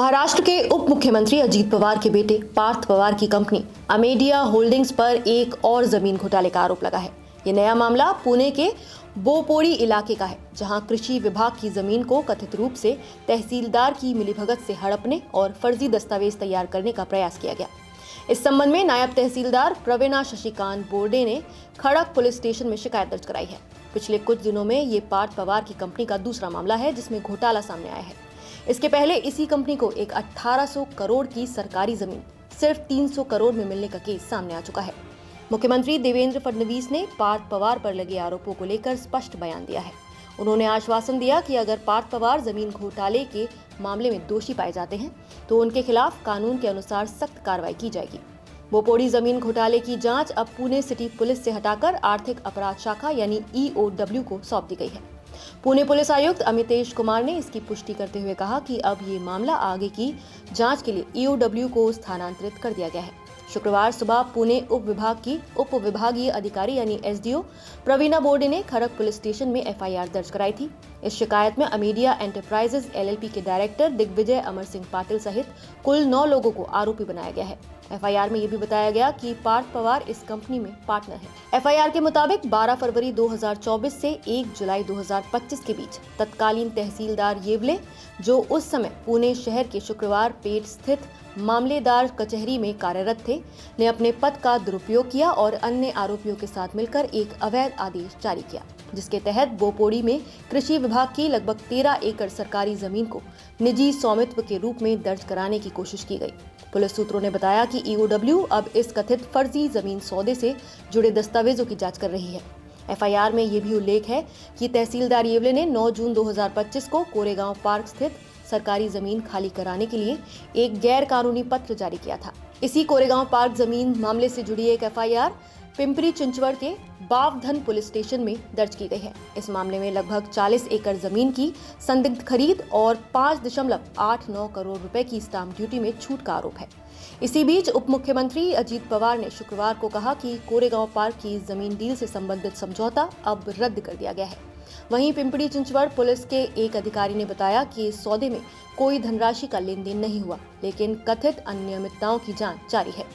महाराष्ट्र के उप मुख्यमंत्री अजीत पवार के बेटे पार्थ पवार की कंपनी अमेडिया होल्डिंग्स पर एक और जमीन घोटाले का आरोप लगा है। ये नया मामला पुणे के बोपोडी इलाके का है, जहां कृषि विभाग की जमीन को कथित रूप से तहसीलदार की मिलीभगत से हड़पने और फर्जी दस्तावेज तैयार करने का प्रयास किया गया। इस संबंध में नायब तहसीलदार प्रवीणा शशिकांत बोर्डे ने खड़क पुलिस स्टेशन में शिकायत दर्ज कराई है। पिछले कुछ दिनों में ये पार्थ पवार की कंपनी का दूसरा मामला है जिसमें घोटाला सामने आया है। इसके पहले इसी कंपनी को एक 1800 करोड़ की सरकारी जमीन सिर्फ 300 करोड़ में मिलने का केस सामने आ चुका है। मुख्यमंत्री देवेंद्र फडणवीस ने पार्थ पवार पर लगे आरोपों को लेकर स्पष्ट बयान दिया है। उन्होंने आश्वासन दिया कि अगर पार्थ पवार जमीन घोटाले के मामले में दोषी पाए जाते हैं तो उनके खिलाफ कानून के अनुसार सख्त कार्रवाई की जाएगी। बोपोडी जमीन घोटाले की जांच अब पुणे सिटी पुलिस से हटाकर आर्थिक अपराध शाखा यानी EOW को सौंप दी गई है। पुणे पुलिस आयुक्त अमितेश कुमार ने इसकी पुष्टि करते हुए कहा कि अब ये मामला आगे की जांच के लिए EOW को स्थानांतरित कर दिया गया है। शुक्रवार सुबह पुणे उप विभाग की उप विभागीय अधिकारी यानी SDO प्रवीणा बोर्डे ने खड़क पुलिस स्टेशन में FIR दर्ज कराई थी। इस शिकायत में अमेडिया एंटरप्राइजेज LLP के डायरेक्टर दिग्विजय अमर सिंह पाटिल सहित कुल 9 लोगों को आरोपी बनाया गया है। FIR में यह भी बताया गया कि पार्थ पवार इस कंपनी में पार्टनर है। FIR के मुताबिक 12 फरवरी 2024 से 1 जुलाई 2025 के बीच तत्कालीन तहसीलदार येवले, जो उस समय पुणे शहर के शुक्रवार पेट स्थित मामलेदार कचहरी में कार्यरत थे, ने अपने पद का दुरुपयोग किया और अन्य आरोपियों के साथ मिलकर एक अवैध आदेश जारी किया, जिसके तहत बोपोडी में कृषि विभाग की लगभग 13 एकड़ सरकारी जमीन को निजी स्वामित्व के रूप में दर्ज कराने की कोशिश की गई। पुलिस सूत्रों ने बताया कि EOW अब इस कथित फर्जी जमीन सौदे से जुड़े दस्तावेजों की जांच कर रही है। FIR में यह भी उल्लेख है कि तहसीलदार येवले ने 9 जून 2025 को कोरेगांव पार्क स्थित सरकारी जमीन खाली कराने के लिए एक गैर कानूनी पत्र जारी किया था। इसी कोरेगांव पार्क जमीन मामले से जुड़ी एक FIR पिंपरी चिंचवड़ के बावधन पुलिस स्टेशन में दर्ज की गई है। इस मामले में लगभग 40 एकड़ जमीन की संदिग्ध खरीद और 5.89 करोड़ रुपए की स्टाम्प ड्यूटी में छूट का आरोप है। इसी बीच उप मुख्यमंत्री अजीत पवार ने शुक्रवार को कहा कि कोरेगांव पार्क की जमीन डील से संबंधित समझौता अब रद्द कर दिया गया है। वहीं पिंपरी चिंचवड़ पुलिस के एक अधिकारी ने बताया कि इस सौदे में कोई धनराशि का लेन देन नहीं हुआ, लेकिन कथित अनियमितताओं की जांच जारी है।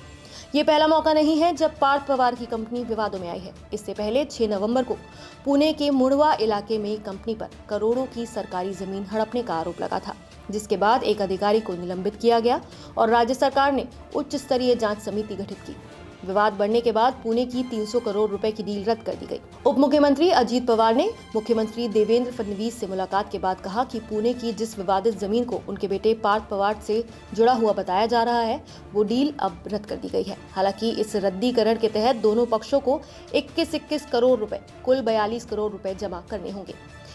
ये पहला मौका नहीं है जब पार्थ पवार की कंपनी विवादों में आई है। इससे पहले 6 नवंबर को पुणे के मुड़वा इलाके में कंपनी पर करोड़ों की सरकारी जमीन हड़पने का आरोप लगा था, जिसके बाद एक अधिकारी को निलंबित किया गया और राज्य सरकार ने उच्च स्तरीय जांच समिति गठित की। विवाद बढ़ने के बाद पुणे की 300 करोड़ रुपए की डील रद्द कर दी गई। उप मुख्यमंत्री अजीत पवार ने मुख्यमंत्री देवेंद्र फडणवीस से मुलाकात के बाद कहा कि पुणे की जिस विवादित जमीन को उनके बेटे पार्थ पवार से जुड़ा हुआ बताया जा रहा है, वो डील अब रद्द कर दी गई है। हालांकि इस रद्दीकरण के तहत दोनों पक्षों को 21 करोड़ रुपए कुल 42 करोड़ रुपए जमा करने होंगे।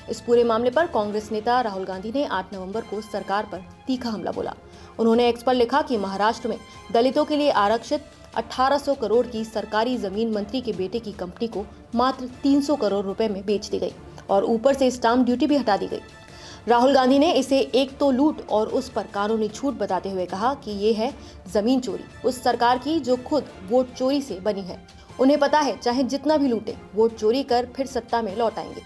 इस पूरे मामले पर कांग्रेस नेता राहुल गांधी ने 8 नवंबर को सरकार पर तीखा हमला बोला। उन्होंने एक्स पर लिखा कि महाराष्ट्र में दलितों के लिए आरक्षित 1800 करोड़ की सरकारी जमीन मंत्री के बेटे की कंपनी को मात्र 300 करोड़ रुपए में बेच दी गई और ऊपर से स्टाम्प ड्यूटी भी हटा दी गई। राहुल गांधी ने इसे एक तो लूट और उस पर कानूनी छूट बताते हुए कहा कि ये है जमीन चोरी उस सरकार की जो खुद वोट चोरी से बनी है। उन्हें पता है चाहे जितना भी लूटे, वोट चोरी कर फिर सत्ता में लौट आएंगे।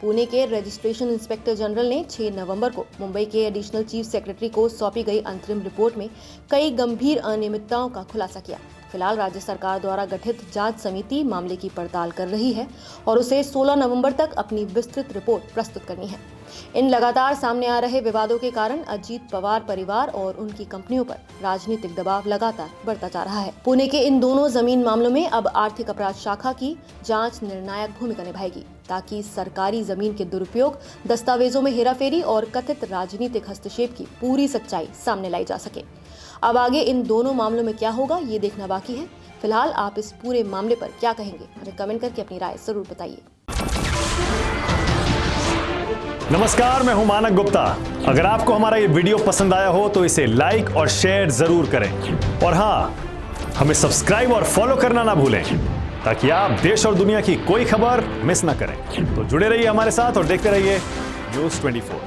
पुणे के रजिस्ट्रेशन इंस्पेक्टर जनरल ने 6 नवंबर को मुंबई के एडिशनल चीफ सेक्रेटरी को सौंपी गई अंतरिम रिपोर्ट में कई गंभीर अनियमितताओं का खुलासा किया। फिलहाल राज्य सरकार द्वारा गठित जांच समिति मामले की पड़ताल कर रही है और उसे 16 नवंबर तक अपनी विस्तृत रिपोर्ट प्रस्तुत करनी है। इन लगातार सामने आ रहे विवादों के कारण अजीत पवार परिवार और उनकी कंपनियों पर राजनीतिक दबाव लगातार बढ़ता जा रहा है। पुणे के इन दोनों जमीन मामलों में अब आर्थिक अपराध शाखा की जांच निर्णायक भूमिका निभाएगी, ताकि सरकारी जमीन के दुरुपयोग, दस्तावेजों में हेराफेरी और कथित राजनीतिक हस्तक्षेप की पूरी सच्चाई सामने लाई जा सके। अब आगे इन दोनों मामलों में क्या होगा, ये देखना बाकी है। फिलहाल आप इस पूरे मामले पर क्या कहेंगे, हमें कमेंट करके अपनी राय जरूर बताइए। नमस्कार, मैं हूं मानक गुप्ता। अगर आपको हमारा ये वीडियो पसंद आया हो तो इसे लाइक और शेयर जरूर करें और हाँ, हमें सब्सक्राइब और फॉलो करना ना भूलें, ताकि आप देश और दुनिया की कोई खबर मिस ना करें। तो जुड़े रहिए हमारे साथ और देखते रहिए न्यूज़ 24।